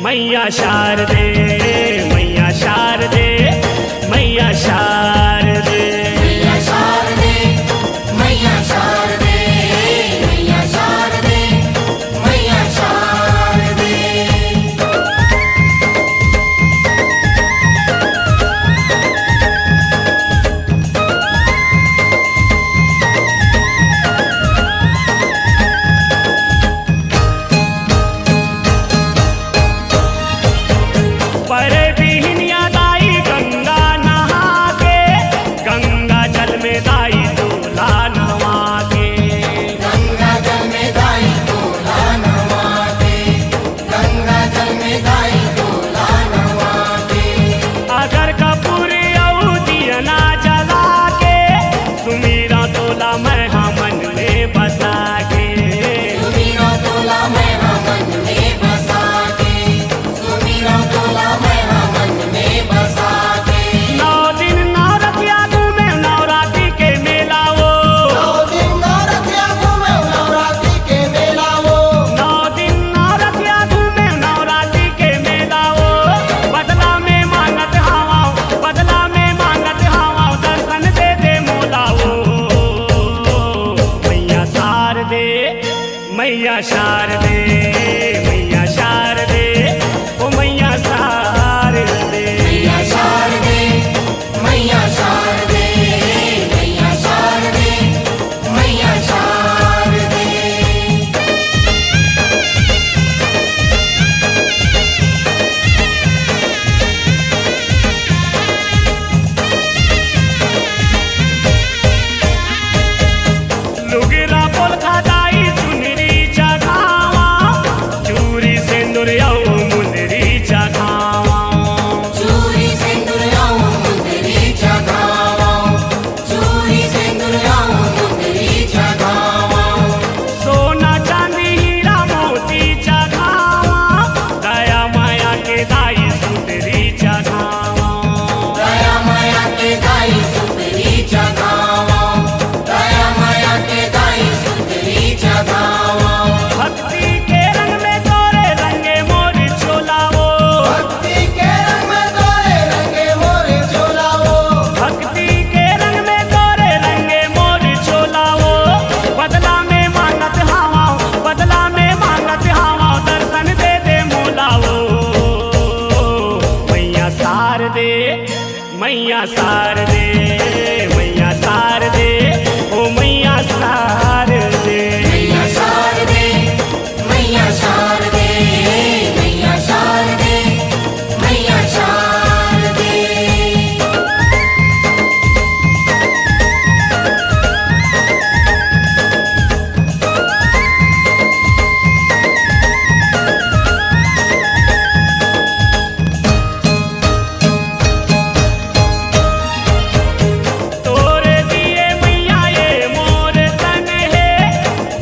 मैया शारदे, मैया शारदे, मैया शारदे, मैया शारदे, मैया शारदे, मैया शारदे, मैया शारदे। परे बिहीन याद आई गंगा नहा के, गंगा जल में दाई दूल्हा नवा के, गंगा जल में दाई दूल्हा नवा के, गंगा जल में दाई दूल्हा नवा के। अगर कपूर औ दिया ना जला के, सुमीरा तोला मैं मन में बसा के, सुमीरा तोला मैं मन में बसा के, सुमीरा तोला मैं मन में बसा के। 9 दिन नवरतिया घूमे नवरात्रि के मेला वो, 9 दिन नवरतिया घूमे नवरात्रि के मेला वो, 9 दिन नवरतिया घूमे नवरात्रि के मेला वो। बदला में मांगत हवा, बदला में मांगत हवा, दर्शन दे दे मोला वो। मैया शारदे, मैया शारदे, मैया शारदे, ओ मैया शारदे, मैया शारदे, मैया शारदे, मैया शारदे, मैया शारदे। लुगरा पोल खादाई चुनरी चढ़ावा, चूरी सिंदूर औ मुंदरी चढ़ावा, चूरी सिंदूर आऊं मुंदरी चढ़ावां, चूरी सिंदूर आऊं मुंदरी चढ़ावां। सोना चांदी हीरा मोती चढ़ावा, दया माया के दाई सुंदरी चढ़ावा, दया माया के दाई सुंदरी चढ़ावां, दया माया के दाई सुंदरी चढ़ावां। भक्ति के रंग में तोरे रंगे मोर चोला वो, भक्ति के रंग में तोरे रंगे मोर चोला वो, भक्ति के रंग में तोरे रंगे मोर चोला वो। बदला में मांगत हवा, बदला में मांगत हवा, दर्शन दे दे मोला वो। मैया शारदे, मैया शारदे, मैया शारदे, ओ मैया शारदे, मैया शारदे, मैया शारदे, मैया शारदे, मैया शारदे। तोरे दिए मैया ये मोर तन है,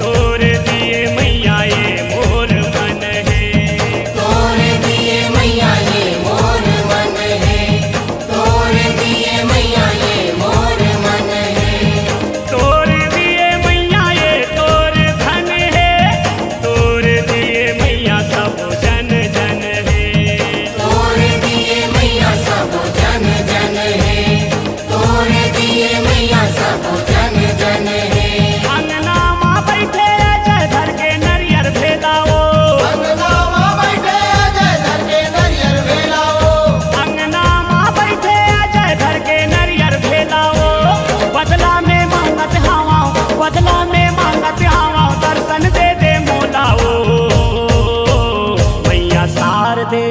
तोरे दिए मैया ये मोर मन है, तोरे दिए मैया ये मोर मन है, तोरे दिए मैया ये मोर मन है। तोरे दिए मैया ये तोर धन है, तोरे दिए मैया सब जन जन है, तोरे दिए मैया सब जन जन है, तोरे दिए मैया सब जन जन है। अंगना माँ बैठे जय धर के नरियर भेलाओ, अंगना माँ बैठे अजय धर के नरियर भेलाओ, अंगना माँ बैठे जय धर के नरियर भेलाओ। बदला में मांगत हवा, बदला में मांगत हवा, दर्शन दे दे मोलाओ। मैया शारदे,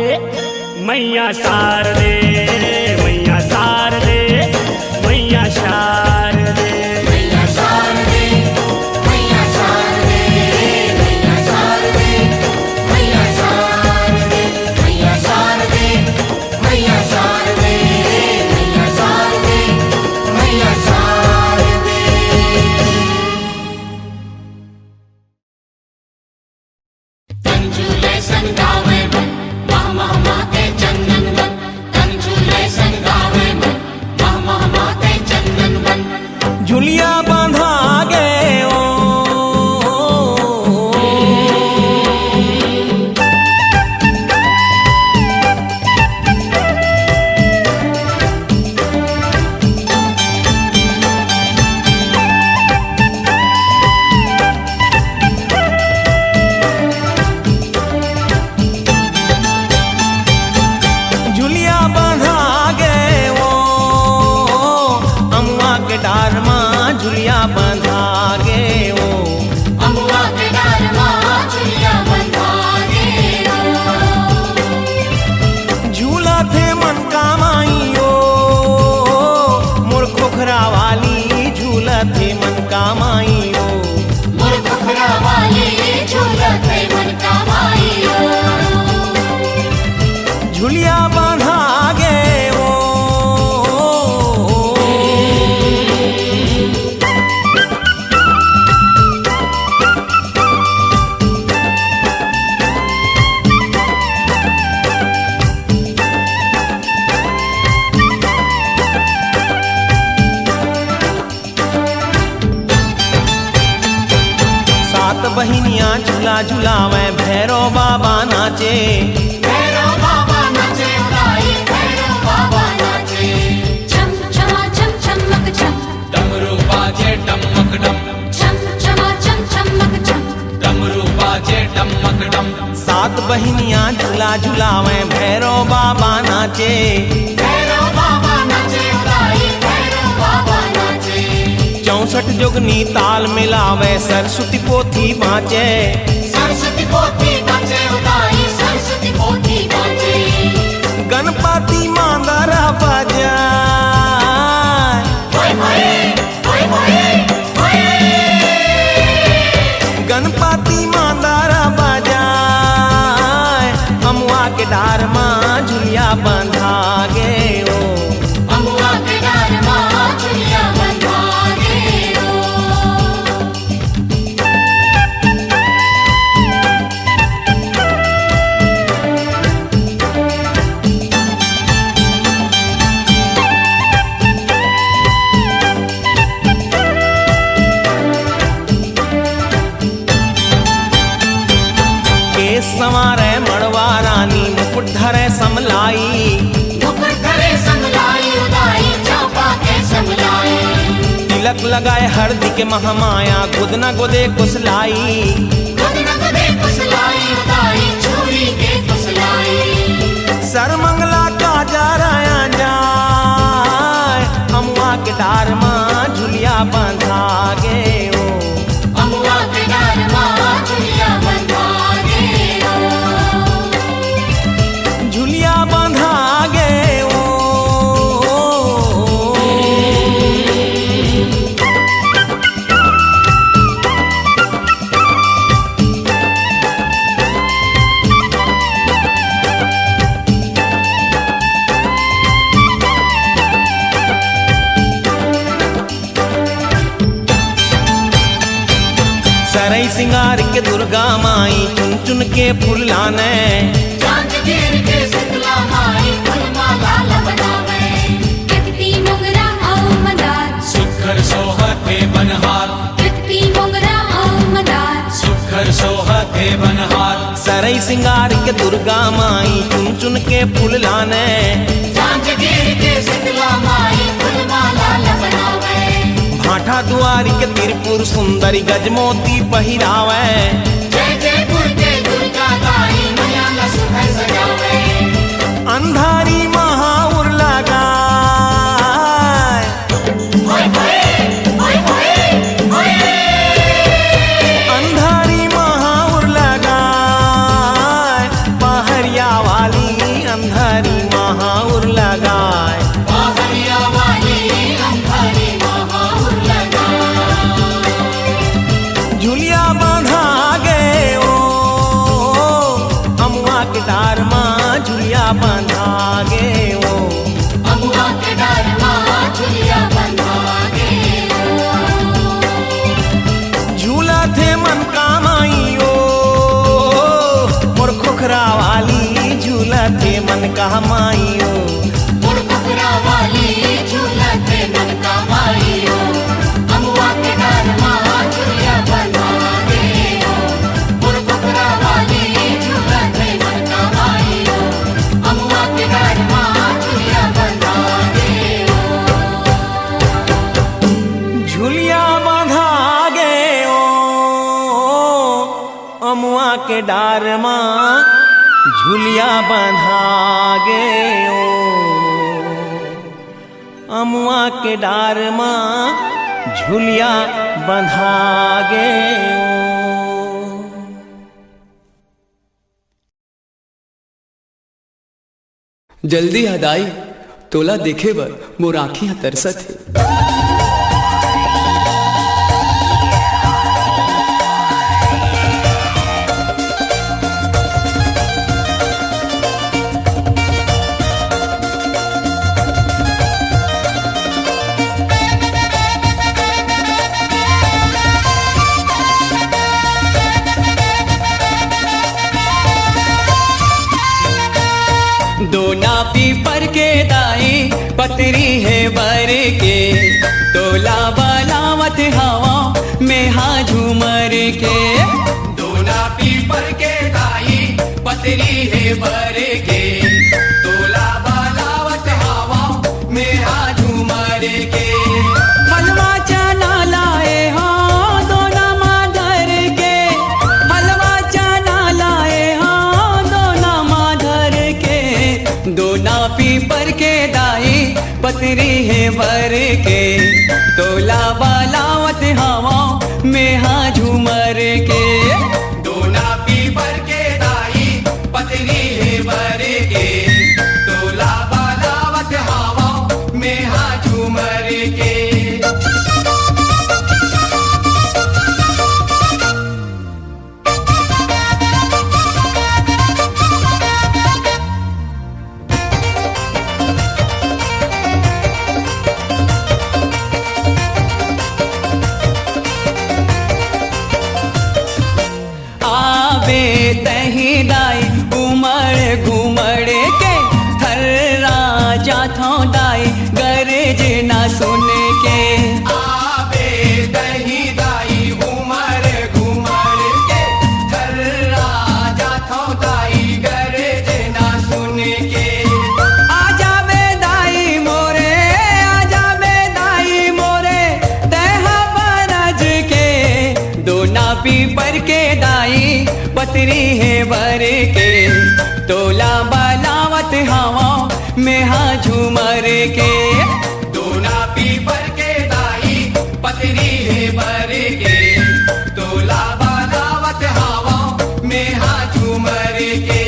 मैया शारदे, मैया शारदे, मैया शारदे, मैया शारदे, मैया शारदे, मैया शारदे, मैया शारदे, मैया शारदे, मैया शारदे, मैया शारदे, मैया शारदे। तंजुले संगावे मन, मह मह माते चंदन वन, तंजुले संगावे मन, मह मह माते चंदन वन। झुलिया बांधा गे ओ। सात बहिनियां झूला झुलावे भैरव बाबा नाचे। भैरव बाबा नाचे उदाई भैरव बाबा नाचे। छम छमा छम छमक छम डमरू बाजे डमक डम। छम छमा छम छमक छम डमरू बाजे डमक डम। सात बहिनियां झूला झुलावे भैरव बाबा नाचे। भैरव बाबा नाचे उदाई भैरव बाबा नाचे। 64 जोगनी ताल मिलावे सरस्वती पोथी बाँचे। सरस्वती पोथी बाँचे उदाई सरस्वती पोथी बाँचे। गणपति मांदरा बजाए। होय होय होय होय होय। गणपति मांदरा बजाए अमुआ के डार माँ झुलिया बंधा गे ओ। अमुआ के डार माँ झुलिया बंधा गे ओ। केस संवारे मड़वा रानी मुकुट धरे समलाई। मुकुट धरे समलाई उदाई चापा के समलाई। तिलक लगाए हरदी के महामाया गुदना गोदे कुसलाई। गगन गदे कुसलाई उदाई चूड़ी के कुसलाई। सरमंगला का जराया जाए अमुआ के डार माँ झुलिया बंधा गे ओ। अमुआ के डार माँ झुलिया बंधा गे ओ। झुलिया बंधा गे ओ। सरई सिंगार के दुर्गा माई चुन चुन के फूल लाने। चांद गिर के शीतला माई फूलमाला बनावे। कितती मोगरा आओ मदार सुखर सोहते बनहार। कितती मोगरा आओ मदार सुखर सोहते बनहार। सरई सिंगार के दुर्गा माई चुन चुन के फूल लाने। चांद गिर के शीतला माई फूलमाला बनावे। भाठा दुआरी के त्रिपुर सुंदरी गजमोती पहिरावे। जय जयपुर के दुर्गा दाई मैया ला सुखर सजावे। अंधारी महाउर लगाए। होय होय होय होय होय। अंधारी महाउर लगाए पहरिया वाली अंधारी महाउर लगाए। बाहरिया वाली अंधारी महाउर लगाए। झुलिया बांधा गे ओ। अमुआ के डार माँ झुलिया बांधा गे ओ। अमुआ के डार माँ झुलिया बंधा गे ओ। झूला थे मन कामाई ओ। मोर खोखरा वाली झूला थे मन कामाई ओ। मोर खोखरा वाली झूला थे मन का माई ओ। अमुआ के डार माँ झुलिया बंधा गे ओ। मोर खोखरा वाली झूला थे मन का माई ओ। अमुआ के डार माँ झुलिया बंधा गे ओ। झुलिया बांधा गे ओ। अमुआ के डार माँ झुलिया बांधा गे ओ। अमुआ के डार माँ झुलिया बांधा गे ओ। जल्दी हदाई तोला देखे बर मोर आँखियाँ तरसत है। दोना पीपर के दाई पतरी है बर के, तोला बलावत हवा में हा झूमर के। दोना पीपर के दाई पतरी है बर के, तोला बलावत हवा में हा झूमर के। हलवा चना लाए हो दोना माधर के, हलवा चना लाए हो दोना माधर के। दोना पीपर के दाई पतरी है बर के, तोला बलावत हवा में हा झूमर के। दोना पीपर के दाई पतरी है बर के, तोला बलावत हवा में हा झूमर के। तही दाई उमड़ घुमड़ के, थर राजा थो दाई गरज ना सुन के। आबे दही दाई उमड़ घुमड़ के, थर राजा थो दाई गरज ना सुन के। आजा बे दाई मोरे, आजा बे दाई मोरे, तह बरज के। दोना पीपर के दाई पतरी है बर के, तोला बलावत हवा में हा झूमर के। दोना पीपर के दाई पतरी है बर के, तोला बलावत हवा में हा झूमर के।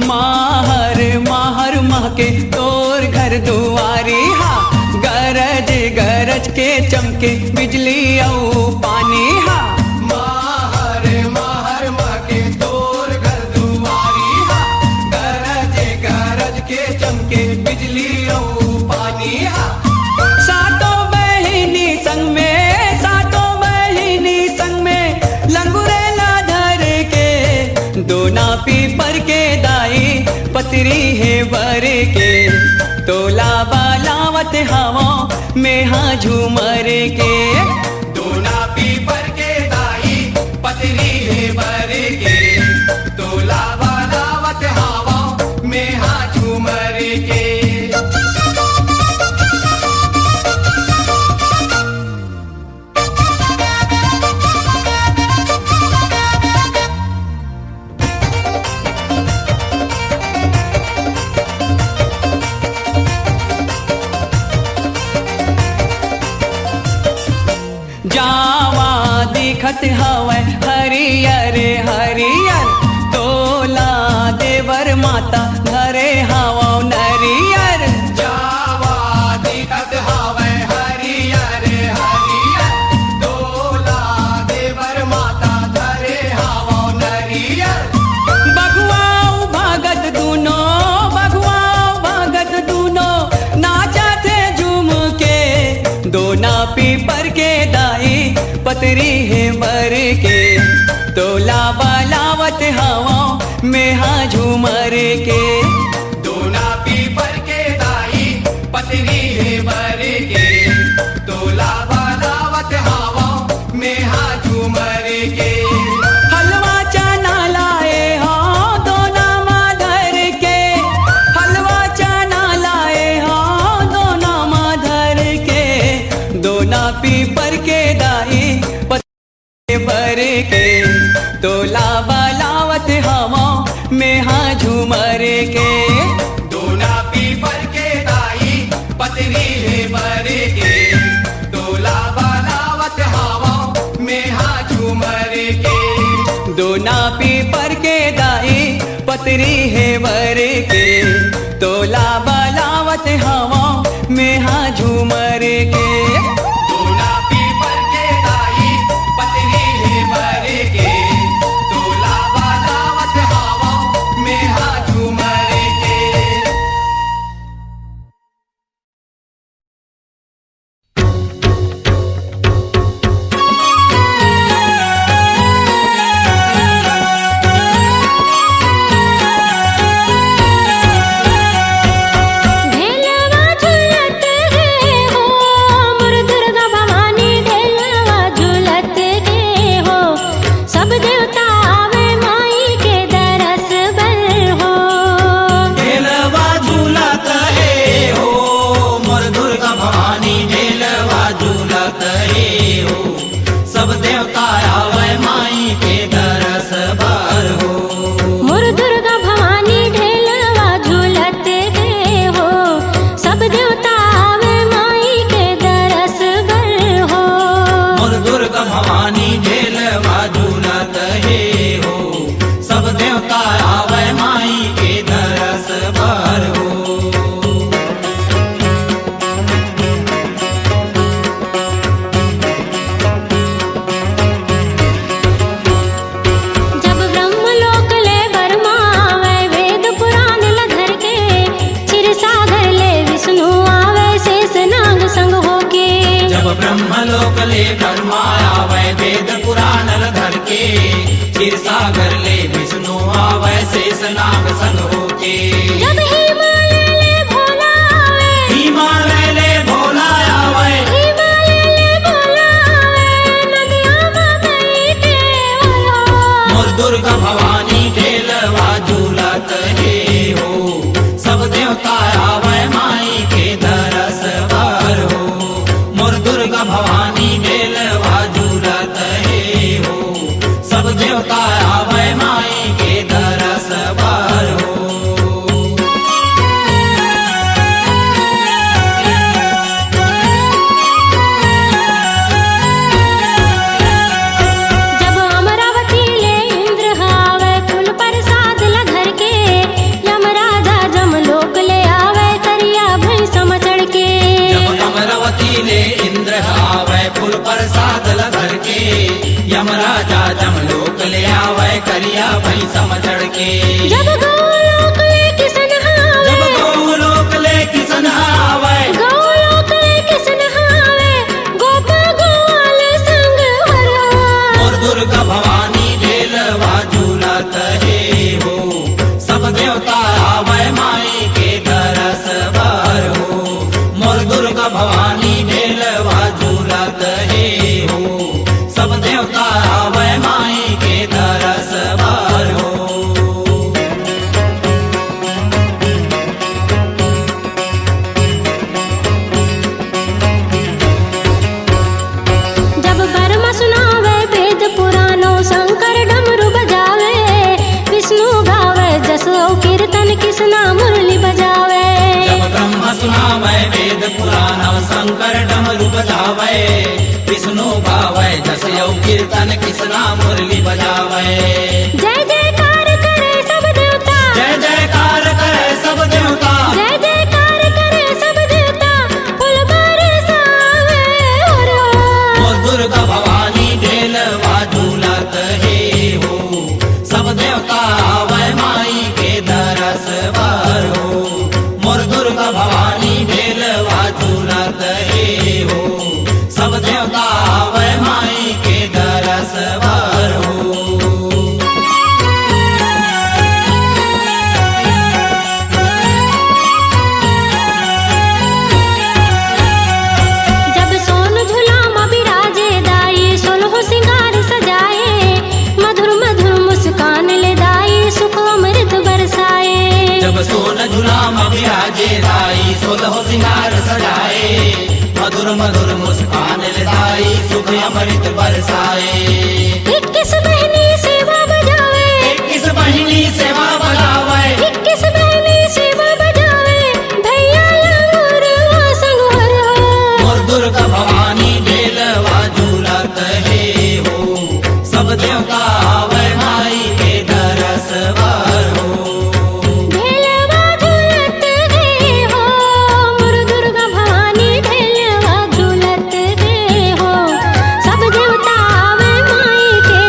माहर माहर महके तोर घर दुआरी हा, गरज गरज के चमके बिजली औ पानी हा। माहर माहर महके तोर घर दुआरी हा, गरज गरज के चमके बिजली औ पानी हा। सातों बहिनी संग में, सातों बहिनी संग में, लंगुरेला धर के। दोना पीपर के दाई पतरी है बर के, तोला बलावत हवा में हा झूमर के। दोना पीपर के दाई पतरी है बर के, तोला बलावत हवा में हा झूमर के। जावा दिखत हवै हरियर हरियर, तोला देवर माता घरे हवा नरियर। जावा दिखत हवै हरियर हरियर, तोला देवर माता घरे हवा नरियर। बघुआऊ भागत दूनो, बघुआऊ भागत दूनो, नाचा थे झूम के। दोना पीपर के दाई पतरी है बर के, तोला बलावत हवा में हा झूमर के। दोना पीपर के दाई पतरी है बर के, तोला बलावत हवा में हा झूमर के। हलवा चना लाए हो दोना माधर के, हलवा चना लाए हो दोना माधर के। दोना पीपर के दाई पतरी बर के, तोला बलावत हवा में हा झूमर के। दोना पीपर के दाई पतरी है बर के, तोला बलावत हवा में हा झूमर के। दोना पीपर के दाई पतरी है बर के, तोला बलावत हवा में हा झूमर के। दोना पीपर के दाई पतरी है बर के, सागर ले विष्णु आवे शेष नाग संग होके जब हिमालय ले भोला आवे, हिमालय ले भोला आवे हिमालय ले भोला आवे, नदियाँ में गई टेवरा। मोर दुर्गा भवानी ढेलवा झूलत हे हो सब देवता आवे माई के दरस बार हो मोर दुर्गा भवानी ढेलवा झूलत हे हो सब देवता आवे माई के दरस बार हो जब अमरावती ले इंद्र आवे, फूल प्रसाद ला घर के, यमराजा जमलोक ले आवे, करिया भैंसम चढ़ के। जब अमरावती ले इंद्र आवे फूल प्रसाद लधर के यमराजा जमलोक ले आवे करिया भई समझड़ के जब गौलोक ले किसन आवे, जब गौलोक ले किसन आवे गौलोक ले किसन आवे, गोपा गोवाल संग हरा। और दुर्गा भवानी ढेलवा झूलत हे हो सब देवता आवे माई के दरस बार हो मोर दुर्गा भवानी ढेलवा झूलत हे हो सब देवता आवे माई के दरस बार हो जब बर्मा सुनावे वेद पुराणों, शंकर डमरू बजावे, विष्णु गावे जसो कीर्तन, कृष्णा मुरली बजावे। जब ब्रह्मा सुनावे वेद पुराण शंकर डमरू बजावे विष्णु गावे जस यौ कीर्तन कृष्णा मुरली बजावे जय जयकार करे सब देवता, जय जयकार करे सब देवता जय जयकार करे सब देवता, फूल बरसावे हो। ओ दुर्गा भवानी ढेलवा झूलत हे हो सब देवता आवे माई के दरस बार हो मोर दुर्गा भवानी ढेलवा झूलत हे हो सब देवता आवे माई के दरस बार हो जब सोन झुलाम बिराजे दाई, सोलहो सिंगार सजाए, मधुर मधुर मुस्कान ले दाई, सुख अमृत बरसाए। जब सोन झुलाम बिराजे दाई सोलह सिंगार सजाए मधुर मधुर मुस्कान लदाई सुख अमृत बरसाए 21 बहनी सेवा बजावे, 21 बहिनी सेवा बजावे 21 बहनी सेवा बजावे, भैया लंगूरवा संग हरा। मोर दुर्गा भवानी ढेलवा झूलत हे हो सब देवता आवे माई के दरस बार हो ढेलवा झूलत हे हो, मोर दुर्गा भवानी ढेलवा झूलत हे हो, सब देवता आवे माई के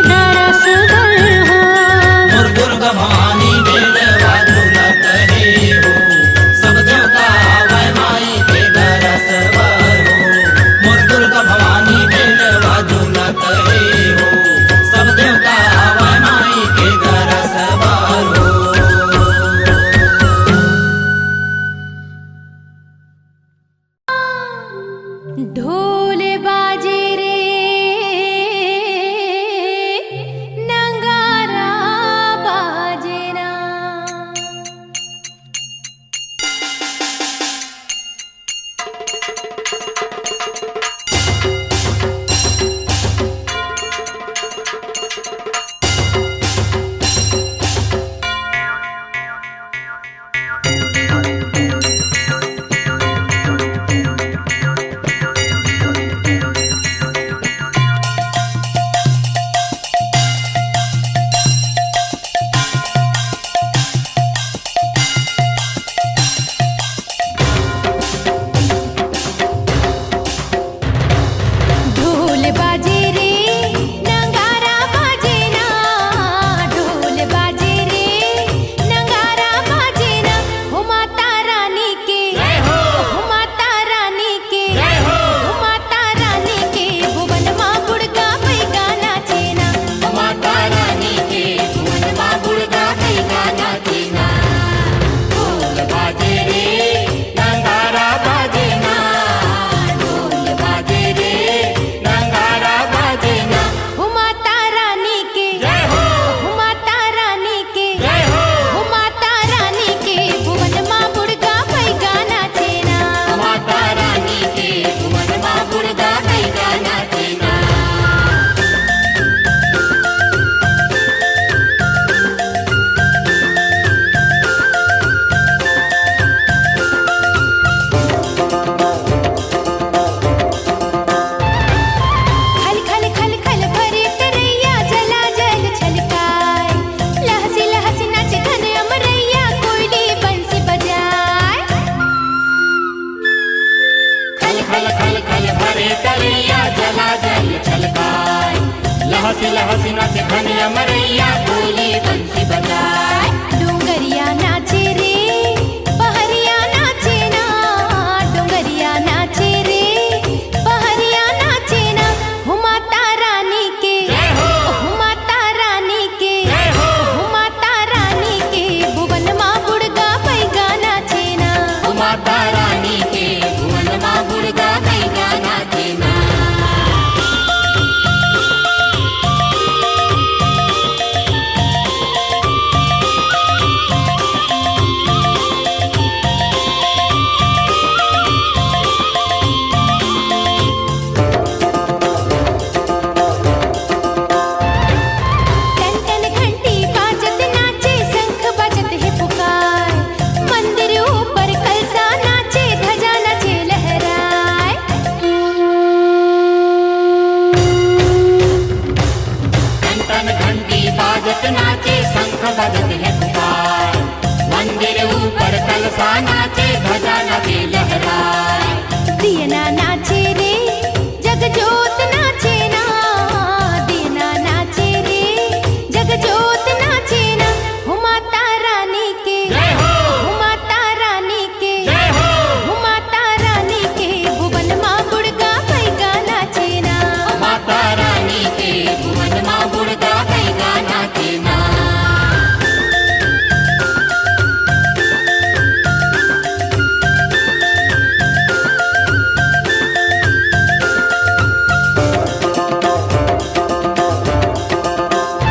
नाचे शंख बजत है पुकार, मंदिर ऊपर कलसा नाचे ध्वजा नदी लहराए। दियना नाचे रे जगजोत नाचे ना, दियना नाचे रे जगजोत नाचे ना, हो माता रानी के, हो माता रानी के, हो माता रानी के भुवन माँ गुड़गा पैगा नाचे ना, माता रानी के भुवन माँ गुड़गा पैगा नाचे ना।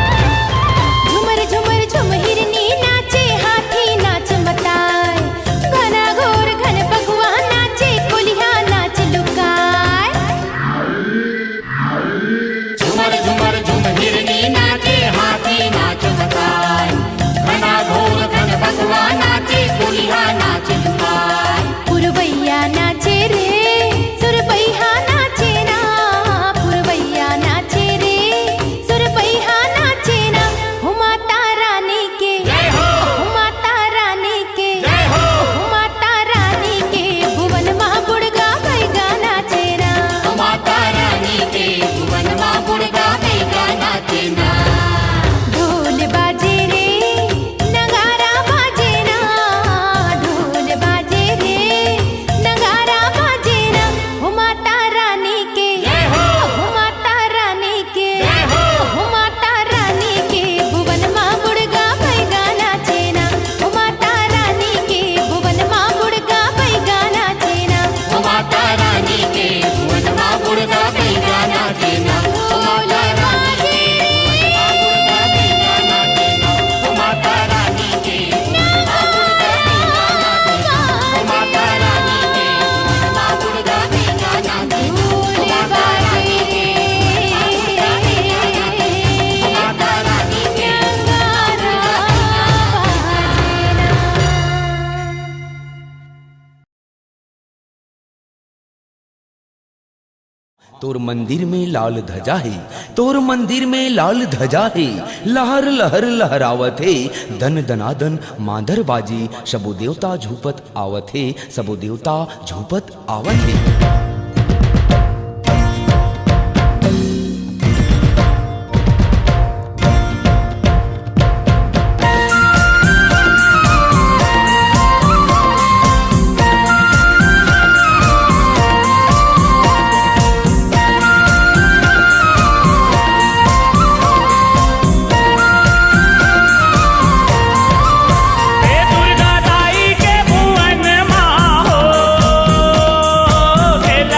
झुमर झुमर झुम हिरनी नाचे, हाथी नाच मताए, घना घोर घन बगुआ नाचे, कोलिया नाच लुकाए। झुमर झुमर झुम हिरनी नाचे, हाथी नाच मताए, घना घोर घन बगुआ नाचे, कोलिया नाच लुकाए। पुरवैया नाचे रे सुरपैया नाचे ना, पुरवैया नाचे रे सुरपैया नाचे ना, हो माता रानी के, हो माता रानी के, हो माता रानी के भुवन माँ गुड़गा पैगा नाचे ना, माता रानी के भुवन माँ गुड़गा पैगा नाचे ना। ढोल बाजे रे नगारा बाजे ना, ढोल बाजे रे नगारा बाजे ना, हो माता रानी के, हो माता रानी के, हो माता रानी के भुवन माँ गुड़गा पैगा नाचे ना, हो माता रानी के भुवन माँ गुड़गा पैगा नाचे ना, माता रानी के भुवन माँ गुड़गा पैगा नाचे ना। ढोल बाजे माता रानी के माता रानी के भुवन माँ गुड़गा पैगा नाचे ना। ढोल बाजे रे माता रानी के नगारा बाजे ना। तोर मंदिर में लाल ध्वजा है, तोर मंदिर में लाल ध्वजा है, लहर लहर लहरावत है, दन दनादन मांदर बाजी, सबो देवता झूपत आवत है, सबो देवता झूपत आवत है। हे दुर्गा दाई के भुवन माँ हो, खेल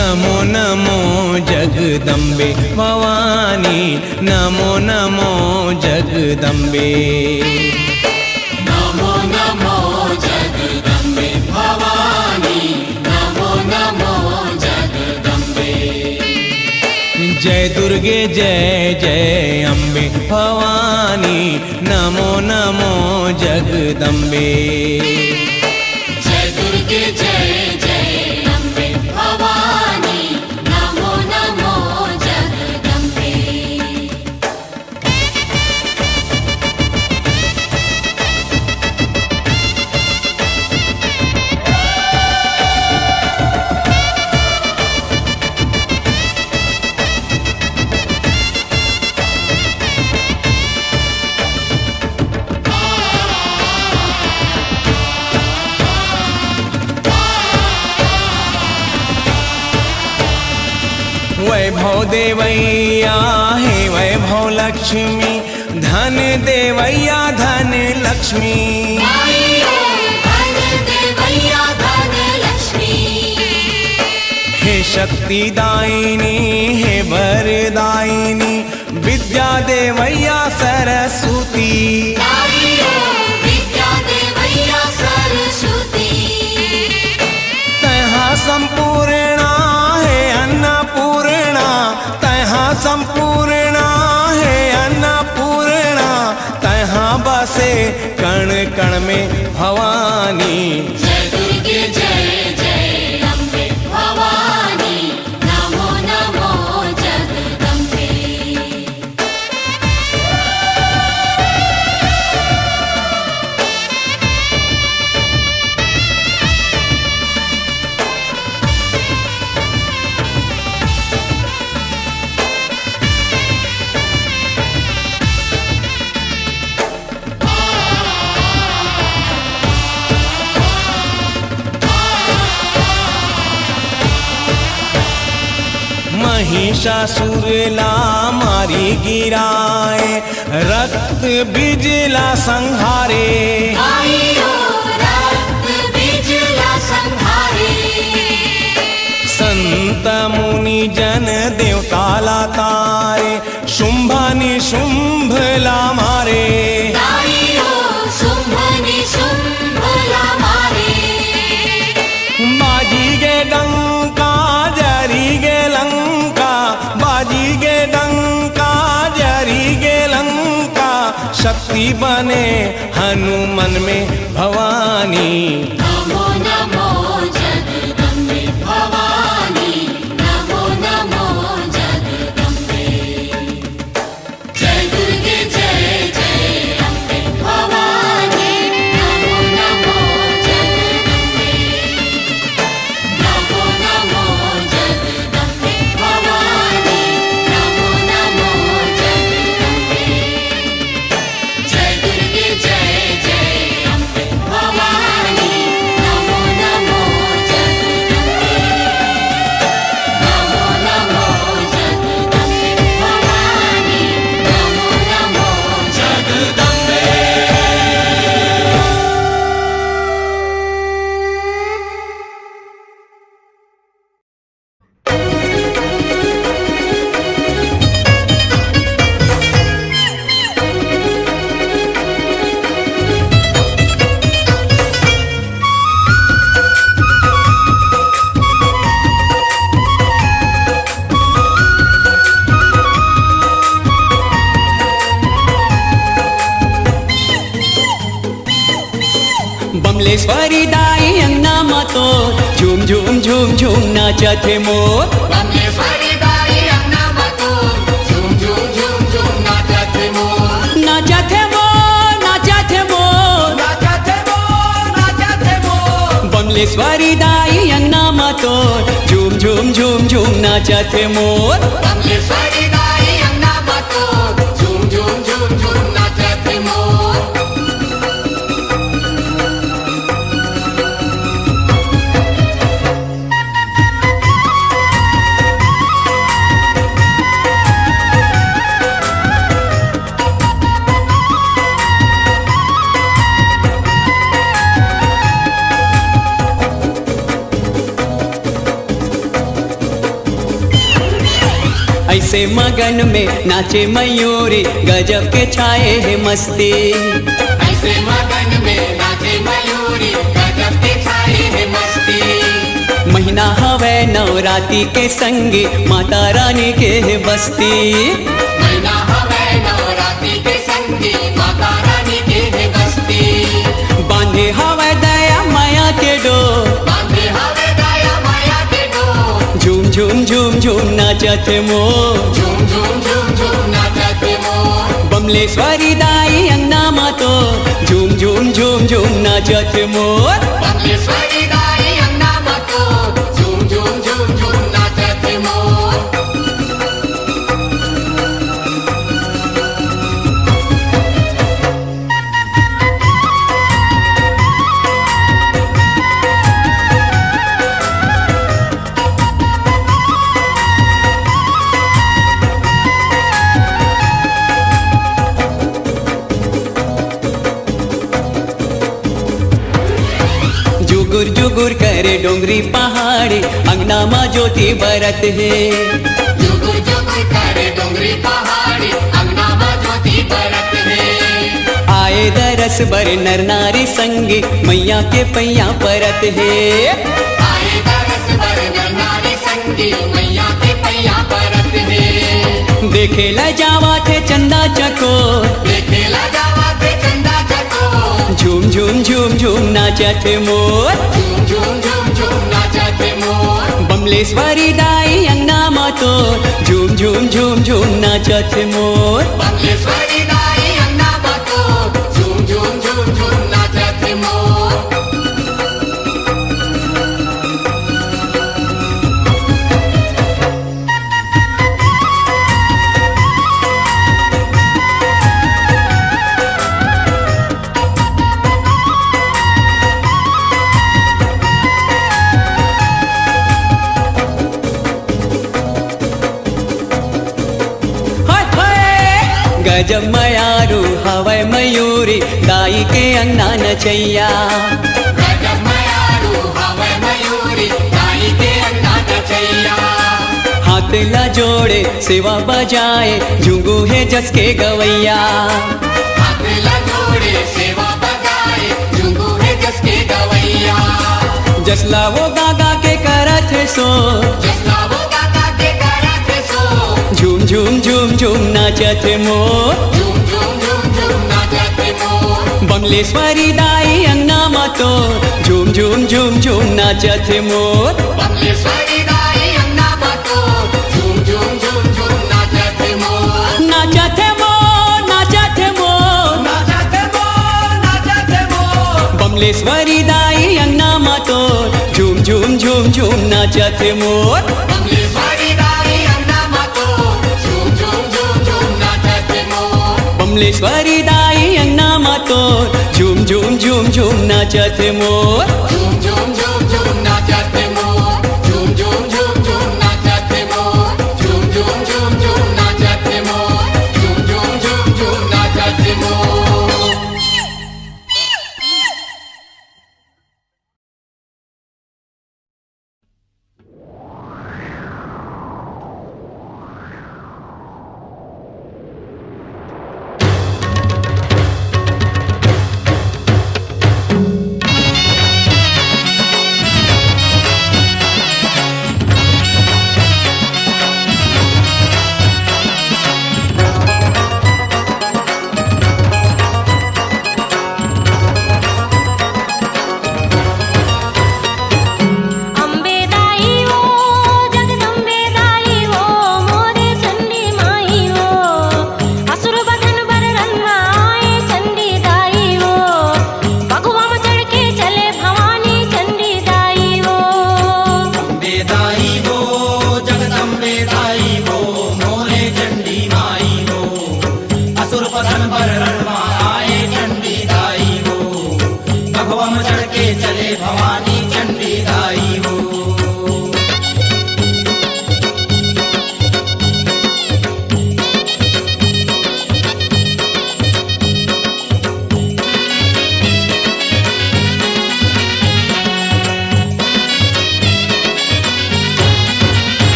नमो नमो जगदम्बे भवानी, नमो नमो जगदम्बे। नमो नमो जगदम्बे भवानी, नमो नमो जगदम्बे। जय दुर्गे जय जय अम्बे भवानी, नमो नमो जगदम्बे। जय दुर्गे जय जय अम्बे भवानी, नमो नमो जगदम्बे। वैभव देवैया हे वैभव लक्ष्मी, धन देवैया धन लक्ष्मी। धन देवैया धन लक्ष्मी। हे शक्ति दायिनी हे वरदायिनी, विद्या देवैया सरस्वती। विद्या देवैया सरस्वती। तहाँ संपूर्णा है अन्नपूर्णा, तहाँ संपूर्णा है अन्नपूर्णा, तहाँ बसे कण कण में भवानी। जय दुर्गे जय जय अम्बे भवानी, नमो नमो जगदम्बे। महिषासुर ला मारी गिराए, रक्त बिजला संहारे। रक्त बिजला संहारे। संत मुनि जन देवताला तारे, शुंभा निशुंभ ला मारे। शुंभ निशुंभ ला मारे। बाजी गे डंका जरी गे लंका, बाजी गे डंका जरी गे लंका, शक्ति बने हनुमान में भवानी। नमो नमो जगदम्बे भवानी, नमो नमो जगदम्बे। जय दुर्गे जय जय अम्बे भवानी, नमो नमो जगदम्बे। नमो नमो जगदम्बे भवानी, नमो नमो जगदम्बे। जय दुर्गे जय जय अम्बे भवानी, नमो नमो जगदम्बे। नमो नमो जगदम्बे भवानी, नमो नमो जगदम्बे। बमलेश्वरी दाई अंगना मातो, झूम झूम झूम झूम नाचत है मोर। बमलेश्वरी दाई अंगना मातो, झूम झूम झूम झूम नाचत है मोर। नाचत है मोर, नाचत है मोर, नाचत है मोर, नाचत है मोर। बमलेश्वरी दाई अंगना मातो, झूम झूम झूम झूम नाचत है मोर। बमलेश्वरी दाई अंगना मातो, झूम झूम झूम झूम नाचत है मोर। ऐसे मगन में नाचे मयूरी गजब के छाए है मस्ती। ऐसे मगन में नाचे मयूरी गजब के छाए है मस्ती। महीना हवे नवरात्रि के संगी माता रानी के है बस्ती। महीना हवे नवरात्रि के संगी माता रानी के है बस्ती। बांधे हवे दया माया के डोर, बांधे हवे दया माया के डोर। झूम झूम झूम झूम नाचत मोर, झूम झूम झूम झूम नाचत मोर। बमलेश्वरी दाई अंगना मातो, झूम झूम झूम झूम नाचत मोर। बमलेश्वरी दाई अंगना मातो, झूम झूम झूम झूम नाचत मोर। जुगुर जुगुर करे डोंगरी पहाड़ी अंगना माँ ज्योति बरत है। जुगुर जुगुर करे डोंगरी पहाड़ी अंगना माँ ज्योति बरत है। आए दरस बर नर नारी संगी मैया के पैया परत है। आए दरस बर नर नारी संगी मैया के पैया परत है। देखे ला जावा थे चंदा चकोर, देखे ला जावा थे चंदा चकोर। झूम झूम झूम झूम नाचत मोर, झूम झूम झूम झूम नाचत मोर। बमलेश्वरी दाई अंगना मातो, झूम झूम झूम झूम नाचत मोर। बमलेश्वरी दाई अंगना मातो, झूम झूम झूम झूम नाचत मोर। हाय हाय गजब मयारू हवै मयूरी दाई के अंगना नचैया। गजब मयारू हवै मयूरी दाई के अंगना नचैया। हाथ ला जोड़े सेवा बजाए झुंगू है जस के गवैया। हाथ ला जोड़े सेवा बजाए झुंगू है जस के गवैया। जसला वो गागा के करत है सो, जसला वो गाता के करत है सो। झूम झूम झूम झूम नाचत मोर। झूम झूम झूम झूम नाचत मोर। बमलेश्वरी दाई अंगना मातो, झूम झूम झूम झूम नाचत मोर। बमलेश्वरी दाई अंगना मातो, झूम झूम झूम झूम नाचत मोर। नाचत मोर, नाचत मोर, नाचत मोर, नाचत मोर। बमलेश्वरी दाई अंगना मातो, झूम झूम झूम झूम नाचत मोर। बमलेश्वरी दाई अंगना मातो, झूम झूम झूम झूम नाचत मोर। बमलेश्वरी दाई अंगना मातो, झूम झूम झूम झूम नाचत मोर। झूम झूम झूम झूम नाचत मोर। झूम झूम झूम झूम नाचत मोर। झूम झूम झूम झूम नाचत मोर। झूम झूम झूम झूम नाचत मोर।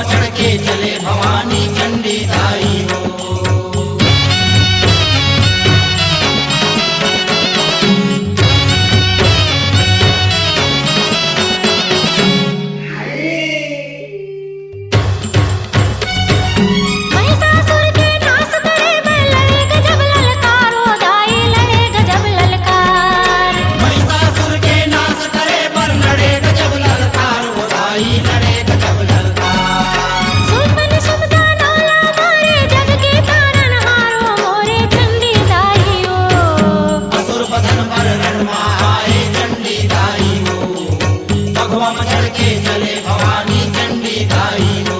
में चढ़ के चले भवानी चंडी दाई हो। महिषासुर के नाश करे में लड़े गजब ललकारो दाई लड़े गजब ललकार महिषासुर के नाश करे पर लड़े गजब ललकार हो दाई लड़े गजब ललकार। सुमन सुमदा नौला मारे जग के तारन हारो मोरे चंडी दाई हो। असुर बदन पर रणमा आए चंडी दाई हो। भगवा में चढ़ के चले भवानी चंडी दाई हो।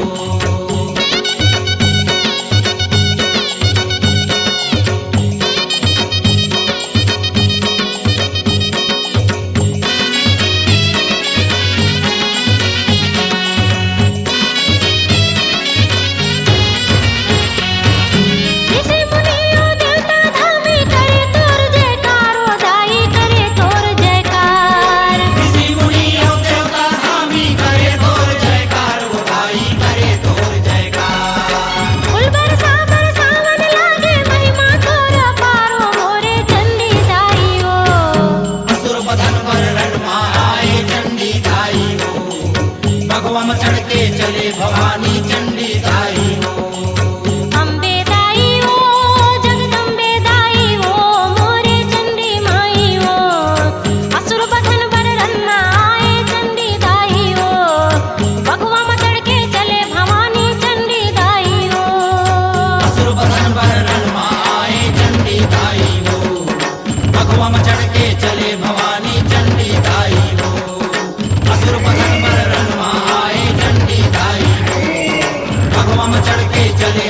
ऋषि मुनियों देवता धामी करे तोर जयकारो दाई करे तोर जयकार ऋषि मुनि और देवता धामी करे तोर जयकार हो दाई करे तोर जयकार। फूल बरसावन लागे महिमा तोर पारो मोरे चंडी दाई हो। असुर बदन पर रणमा आए चंडी दाई हो। भगवा में चढ़ के चले भवानी चंडी दाई हो। अम्बे दाई हो जगदम्बे दाई हो मोरे चंडी माई हो। असुर बदन पर रन्ना आए चंडी दाई हो। भगवा में चढ़ के चले भवानी चंडी दाई हो। असुर बदन पर रणमा आए चंडी दाई हो। भगवा में चढ़ के चले भवानी चंडी दाई हो। असुर बदन पर रणमा आए चंडी दाई हो। भगवा में चढ़ के चले